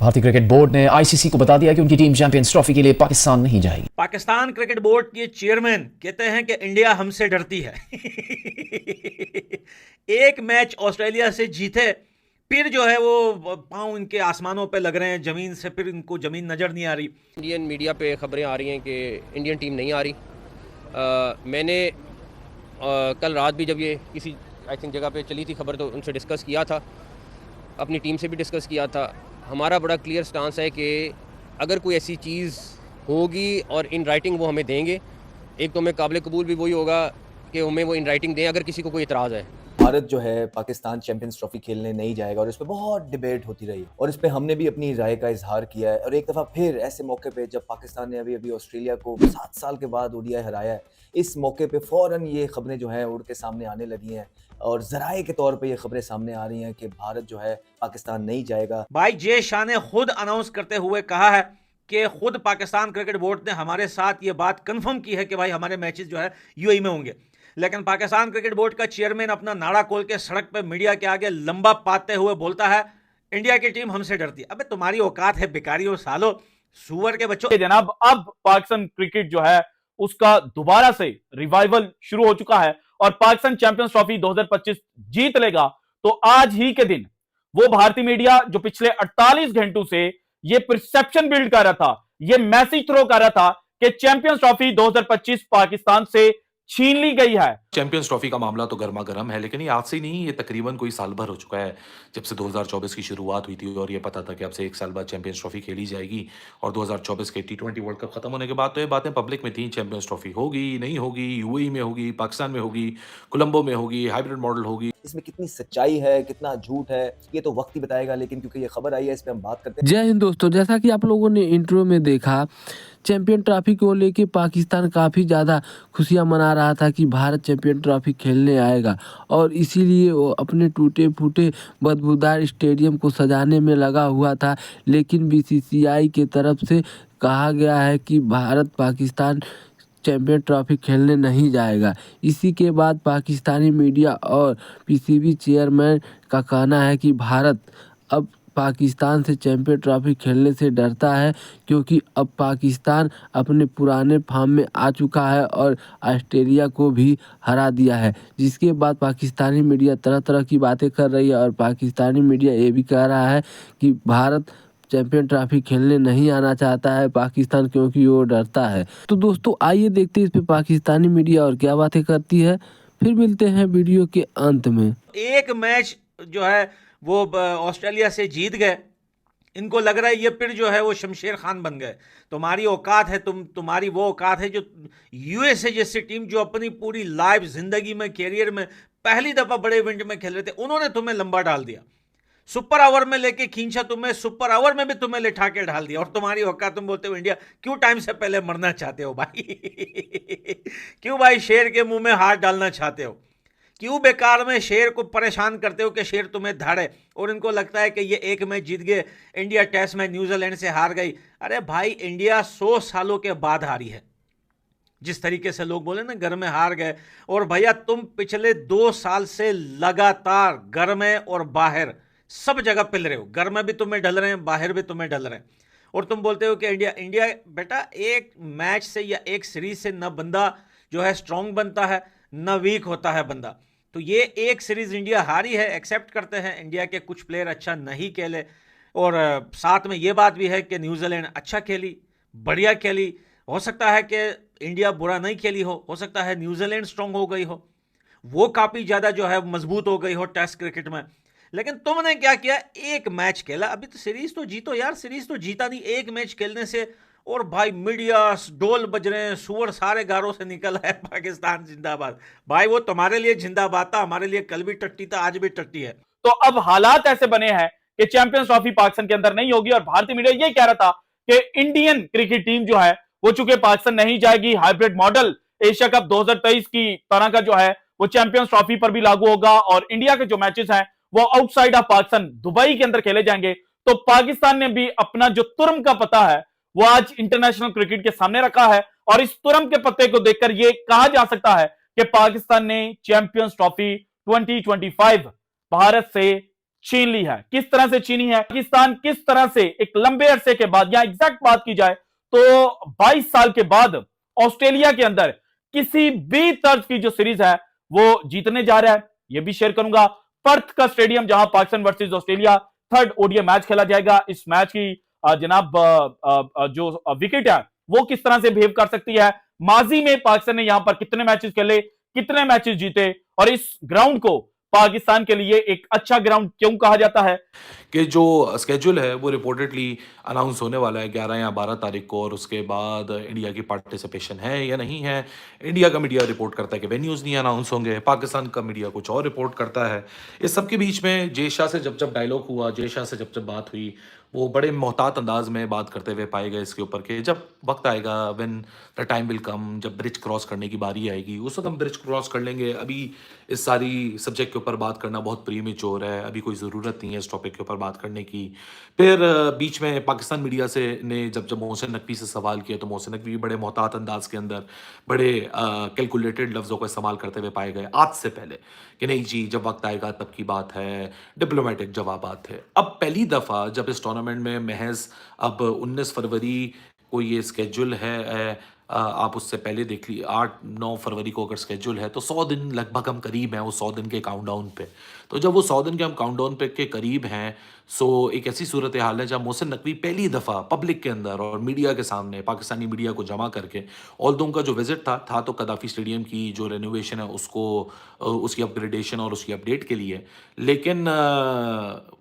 भारतीय cricket board ने ICC को बता दिया कि उनकी टीम चैंपियंस ट्रॉफी के लिए पाकिस्तान नहीं जाएगी। पाकिस्तान क्रिकेट बोर्ड के चेयरमैन कहते हैं कि इंडिया हमसे डरती है। एक मैच ऑस्ट्रेलिया से जीते, फिर जो है वो पांव इनके आसमानों पे लग रहे हैं, जमीन से फिर इनको जमीन नजर नहीं आ रही। इंडियन मीडिया पे खबरें आ रही हैं कि इंडियन टीम नहीं आ रही। मैंने कल रात भी जब ये किसी आई थिंक जगह पे चली थी खबर, तो उनसे डिस्कस किया था, अपनी टीम से भी डिस्कस किया था। हमारा बड़ा क्लियर स्टांस है कि अगर कोई ऐसी चीज़ होगी और इन राइटिंग वो हमें देंगे, एक तो हमें काबिल कबूल भी वही होगा कि हमें वो इन राइटिंग दें अगर किसी को कोई इतराज़ है। भारत जो है पाकिस्तान चैंपियंस ट्रॉफी खेलने नहीं जाएगा और इस पे बहुत डिबेट होती रही और इस पे हमने भी अपनी राय का इजहार किया है। और एक दफ़ा फिर ऐसे मौके पे जब पाकिस्तान ने अभी ऑस्ट्रेलिया को 7 साल के बाद ओडीआई हराया है, इस मौके पे फ़ौरन ये खबरें जो हैं उड़ के सामने आने लगी हैं और ज़राए के तौर पे ये खबरें सामने आ रही हैं कि भारत जो है पाकिस्तान नहीं जाएगा। भाई जय शाह ने खुद अनाउंस करते हुए कहा है कि खुद पाकिस्तान क्रिकेट बोर्ड ने हमारे साथ ये बात कंफर्म की है कि भाई हमारे मैचेस जो है यूएई में होंगे। लेकिन पाकिस्तान क्रिकेट बोर्ड का चेयरमैन अपना नाड़ा खोल के सड़क पे मीडिया के आगे लंबा पाते हुए बोलता है इंडिया की टीम हमसे डरती है। अबे तुम्हारी औकात है भिखारियों, सालो, सुअर के बच्चों। जनाब, अब पाकिस्तान क्रिकेट जो है उसका दोबारा से रिवाइवल शुरू हो चुका है और पाकिस्तान चैंपियंस ट्रॉफी 2025 जीत लेगा तो आज ही के दिन वो भारतीय मीडिया जो पिछले 48 घंटों से ये परसेप्शन बिल्ड कर रहा था, ये मैसेज थ्रो कर रहा था कि चैंपियंस ट्रॉफी 2025 पाकिस्तान से छीन ली गई है। चैंपियंस ट्रॉफी का मामला तो गर्मा गर्म है, लेकिन ये आज से नहीं, ये तकरीबन कोई साल भर हो चुका है जब से 2024 की शुरुआत हुई थी और ये पता था कि अब से 1 साल बाद चैंपियंस ट्रॉफी खेली जाएगी। और 2024 के T20 वर्ल्ड कप खत्म होने के बाद तो ये बातें पब्लिक में थी, चैंपियंस ट्रॉफी होगी नहीं होगी, यूएई में होगी, पाकिस्तान में होगी, कोलंबो में होगी, हाइब्रिड मॉडल होगी। इसमें कितनी सच्चाई है, कितना झूठ है, ये तो वक्त ही बताएगा, लेकिन क्योंकि ये खबर आई है इस पे हम बात करते हैं। जय हिंद दोस्तों, जैसा कि आप लोगों ने इंट्रो में देखा, चैंपियन ट्रॉफी को लेके पाकिस्तान काफ़ी ज़्यादा खुशियां मना रहा था कि भारत चैंपियन ट्रॉफी खेलने आएगा और इसीलिए वो अपने टूटे फूटे बदबूदार स्टेडियम को सजाने में लगा हुआ था। लेकिन बीसीसीआई के तरफ से कहा गया है कि भारत पाकिस्तान चैंपियन ट्रॉफी खेलने नहीं जाएगा। इसी के बाद पाकिस्तानी मीडिया और पीसीबी चेयरमैन का कहना है कि भारत अब पाकिस्तान से चैंपियन ट्रॉफी खेलने से डरता है क्योंकि अब पाकिस्तान अपने पुराने फॉर्म में आ चुका है और ऑस्ट्रेलिया को भी हरा दिया है। जिसके बाद पाकिस्तानी मीडिया तरह तरह की बातें कर रही है और पाकिस्तानी मीडिया ये भी कह रहा है कि भारत चैंपियन ट्रॉफी खेलने नहीं आना चाहता है पाकिस्तान क्योंकि वो डरता है। तो दोस्तों आइए देखते हैं इस पे पाकिस्तानी मीडिया और क्या बातें करती है, फिर मिलते हैं वीडियो के अंत में। एक मैच जो है वो ऑस्ट्रेलिया से जीत गए, इनको लग रहा है ये फिर जो है वो शमशेर खान बन गए। तुम्हारी औकात है, तुम्हारी वो औकात है जो यूएसए जैसी टीम जो अपनी पूरी लाइफ जिंदगी में कैरियर में पहली दफा बड़े इवेंट में खेल रहे थे, उन्होंने तुम्हें लंबा डाल दिया, सुपर ओवर में लेके खींचा तुम्हें, सुपर ओवर में भी तुम्हें लिठा के ढाल दिया। और तुम्हारी औकात, तुम बोलते हो इंडिया क्यों टाइम से पहले मरना चाहते हो भाई? क्यों भाई शेर के मुंह में हाथ डालना चाहते हो? क्यों बेकार में शेर को परेशान करते हो कि शेर तुम्हें धाड़े? और इनको लगता है कि ये एक मैच जीत गए, इंडिया टेस्ट में न्यूजीलैंड से हार गई। अरे भाई इंडिया 100 सालों के बाद हारी है। जिस तरीके से लोग बोले ना घर में हार गए, और भैया तुम पिछले 2 साल से लगातार घर में और बाहर सब जगह पिल रहे हो। घर में भी तुम्हें ढल रहे हैं, बाहर भी तुम्हें ढल रहे हैं, और तुम बोलते हो कि इंडिया बेटा एक मैच से या एक सीरीज से न बंदा जो है स्ट्रांग बनता है न वीक होता है बंदा। तो ये एक सीरीज इंडिया हारी है, एक्सेप्ट करते हैं, इंडिया के कुछ प्लेयर अच्छा नहीं खेले, और साथ में ये बात भी है कि न्यूजीलैंड अच्छा खेली, बढ़िया खेली। हो सकता है कि इंडिया बुरा नहीं खेली हो सकता है न्यूजीलैंड स्ट्रांग हो गई हो, वो काफ़ी ज़्यादा जो है मजबूत हो गई हो टेस्ट क्रिकेट में। लेकिन तुमने क्या किया, एक मैच खेला। अभी तो सीरीज तो जीतो यार, सीरीज तो जीता नहीं एक मैच खेलने से। और भाई मीडिया डोल बज रहे हैं, सुअर सारे गारों से निकल है, पाकिस्तान जिंदाबाद। भाई वो तुम्हारे लिए जिंदाबाद था, हमारे लिए कल भी टट्टी था, आज भी टट्टी है। तो अब हालात ऐसे बने हैं कि चैंपियंस ट्रॉफी पाकिस्तान के अंदर नहीं होगी और भारतीय मीडिया यही कह रहा था कि इंडियन क्रिकेट टीम जो है वो चूंकि पाकिस्तान नहीं जाएगी, हाइब्रिड मॉडल एशिया कप 2023 की तरह का जो है वो चैंपियंस ट्रॉफी पर भी लागू होगा और इंडिया के जो मैचेस हैं वो आउटसाइड ऑफ पाकिस्तान दुबई के अंदर खेले जाएंगे। तो पाकिस्तान ने भी अपना जो तुर्म का पता है वो आज इंटरनेशनल क्रिकेट के सामने रखा है और इस तुरम के पत्ते को देखकर यह कहा जा सकता है कि पाकिस्तान ने चैंपियंस ट्रॉफी 2025 भारत से छीन ली है। किस तरह से छीनी है? पाकिस्तान किस तरह से एक लंबे अरसे के बाद, या एग्जैक्ट बात की जाए तो 22 साल के बाद ऑस्ट्रेलिया के अंदर किसी भी तर्ज की जो सीरीज है वो जीतने जा रहा है, ये भी शेयर करूंगा। पर्थ का स्टेडियम जहां Pakistan versus Australia third ODI match खेला जाएगा, इस मैच की जनाब जो विकेट है वो किस तरह से बिहेव कर सकती है, माजी में पाकिस्तान ने यहां पर कितने मैचेस खेले, कितने मैचेस जीते, और इस ग्राउंड को पाकिस्तान के लिए एक अच्छा ग्राउंड क्यों कहा जाता है। कि जो स्केड्यूल है वो रिपोर्टेडली अनाउंस होने वाला है 11 या 12 तारीख को, और उसके बाद इंडिया की पार्टिसिपेशन है या नहीं है। इंडिया का मीडिया रिपोर्ट करता है कि वेन्यूज़ नहीं अनाउंस होंगे, पाकिस्तान का मीडिया कुछ और रिपोर्ट करता है। इस सब के बीच में जय शाह से जब डायलॉग हुआ, जय शाह से जब बात हुई, वो बड़े मोहतात अंदाज में बात करते हुए पाए गए इसके ऊपर कि जब वक्त आएगा, when the time will come, जब ब्रिज क्रॉस करने की बारी आएगी उस वक्त हम ब्रिज क्रॉस कर लेंगे। अभी इस सारी सब्जेक्ट के ऊपर बात करना बहुत प्रीमेच्योर है, अभी कोई ज़रूरत नहीं है इस टॉपिक के ऊपर बात करने की। फिर बीच में पाकिस्तान मीडिया से ने जब मोहसिन नकवी से सवाल किया तो मोहसिन नकवी बड़े मोहतात अंदाज के अंदर बड़े कैलकुलेटेड लफ्ज़ों का इस्तेमाल करते हुए पाए गए आज से पहले कि नहीं जी जब वक्त आएगा तब की बात है, डिप्लोमेटिक जवाबात थे। अब पहली दफ़ा जब इस टूर्नामेंट में महज अब 19 फरवरी को ये स्केड्यूल है, आप उससे पहले देख ली 8-9 फरवरी को अगर स्केड्यूल है तो 100 दिन लगभग हम करीब हैं वो 100 दिन के काउंटडाउन पे। तो जब वो 100 दिन के हम काउंटडाउन पे के करीब हैं, सो एक ऐसी सूरत हाल है जब मोहसिन नकवी पहली दफ़ा पब्लिक के अंदर और मीडिया के सामने पाकिस्तानी मीडिया को जमा करके, ऑल्दो उनका जो विज़िट था तो कदाफ़ी स्टेडियम की जो रेनोवेशन है उसको उसकी अपग्रेडेशन और उसकी अपडेट के लिए, लेकिन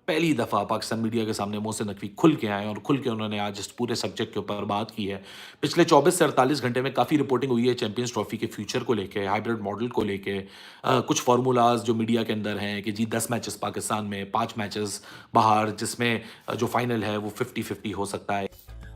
पहली दफ़ा पाकिस्तान मीडिया के सामने मोहसिन नकवी खुल के आए और खुल के उन्होंने आज इस पूरे सब्जेक्ट के ऊपर बात की है। पिछले 24 से 48 घंटे में काफ़ी रिपोर्टिंग हुई है चैंपियंस ट्रॉफी के फ्यूचर को लेके, हाइब्रिड मॉडल को लेके, कुछ फार्मूलाज जो मीडिया के अंदर हैं कि जी 10 मैचेस पाकिस्तान में, 5 मैचेस बाहर, जिसमें जो फाइनल है वो 50-50 हो सकता है।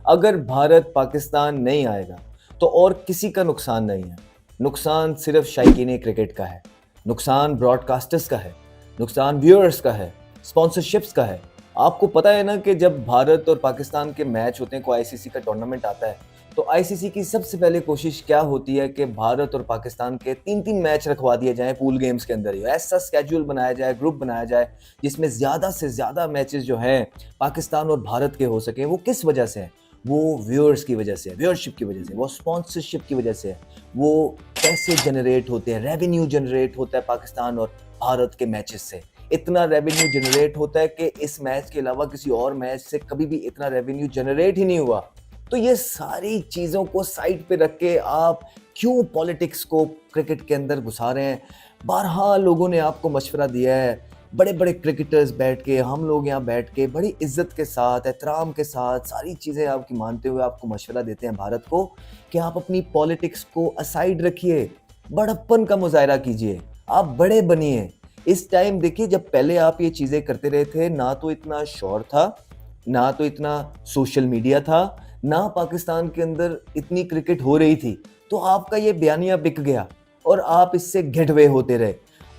अगर भारत पाकिस्तान नहीं आएगा तो और किसी का नुकसान नहीं है, नुकसान सिर्फ शायकीन क्रिकेट का है, नुकसान ब्रॉडकास्टर्स का है, नुकसान व्यूअर्स का है, स्पॉन्सरशिप्स का है। आपको पता है ना कि जब भारत और पाकिस्तान के मैच होते हैं, कोई आईसीसी का टूर्नामेंट आता है, तो आईसीसी की सबसे पहले कोशिश क्या होती है कि भारत और पाकिस्तान के 3-3 मैच रखवा दिए जाएं पूल गेम्स के अंदर ही। ऐसा स्केड्यूल बनाया जाए, ग्रुप बनाया जाए जिसमें ज़्यादा से ज़्यादा मैचेस जो हैं पाकिस्तान और भारत के हो सकें। वो किस वजह से है? वो व्यूअर्स की वजह से है, व्यूअरशिप की वजह से, वो स्पॉन्सरशिप की वजह से है, वो पैसे जनरेट होते हैं, रेवेन्यू जनरेट होता है पाकिस्तान और भारत के मैचेस से। इतना रेवेन्यू जनरेट होता है कि इस मैच के अलावा किसी और मैच से कभी भी इतना रेवेन्यू जनरेट ही नहीं हुआ। तो ये सारी चीज़ों को साइड पे रख के आप क्यों पॉलिटिक्स को क्रिकेट के अंदर घुसा रहे हैं? बारहा लोगों ने आपको मशवरा दिया है, बड़े बड़े क्रिकेटर्स बैठ के, हम लोग यहाँ बैठ के बड़ी इज्जत के साथ, एहतराम के साथ सारी चीज़ें आपकी मानते हुए आपको मशवरा देते हैं भारत को कि आप अपनी पॉलिटिक्स को असाइड रखिए, बड़प्पन का मुजाहरा कीजिए, आप बड़े बनिए। इस टाइम देखिए, जब पहले आप ये चीज़ें करते रहे थे, ना तो इतना शोर था, ना तो इतना सोशल मीडिया था, ना पाकिस्तान के अंदर इतनी क्रिकेट हो रही थी, तो आपका ये बयानिया बिक गया और आप इससे गेट वे होते रहे।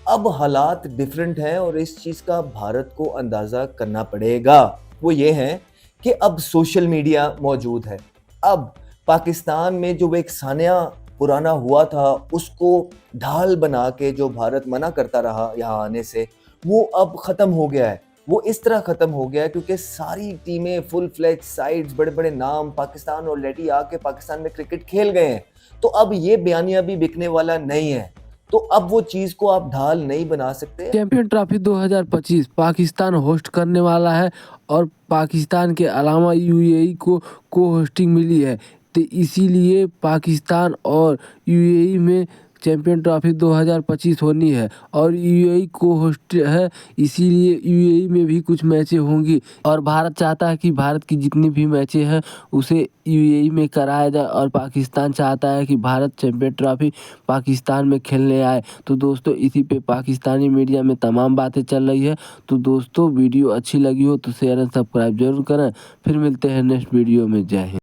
अब हालात डिफरेंट हैं और इस चीज़ का भारत को अंदाज़ा करना पड़ेगा। वो ये है कि अब सोशल मीडिया मौजूद है, अब पाकिस्तान में जो एक सानिया पुराना हुआ था उसको ढाल बना के जो भारत मना करता रहा यहाँ आने से, वो अब ख़त्म हो गया है। वो इस तरह ख़त्म हो गया है क्योंकि सारी टीमें फुल फ्लेज साइड्स, बड़े बड़े नाम पाकिस्तान ऑलरेडी आके पाकिस्तान में क्रिकेट खेल गए हैं, तो अब ये बयानिया भी बिकने वाला नहीं है, तो अब वो चीज़ को आप ढाल नहीं बना सकते। चैंपियन ट्रॉफी 2025 पाकिस्तान होस्ट करने वाला है और पाकिस्तान के अलावा यूएई को होस्टिंग मिली है, तो इसीलिए पाकिस्तान और यूएई में चैंपियन ट्रॉफी 2025 होनी है और यूएई को होस्ट है, इसीलिए यूएई में भी कुछ मैचें होंगी और भारत चाहता है कि भारत की जितनी भी मैचें हैं उसे यूएई में कराया जाए और पाकिस्तान चाहता है कि भारत चैंपियन ट्रॉफी पाकिस्तान में खेलने आए। तो दोस्तों, इसी पे पाकिस्तानी मीडिया में तमाम बातें चल रही है। तो दोस्तों, वीडियो अच्छी लगी हो तो शेयर एंड सब्सक्राइब जरूर करें। फिर मिलते हैं नेक्स्ट वीडियो में। जय हिंद।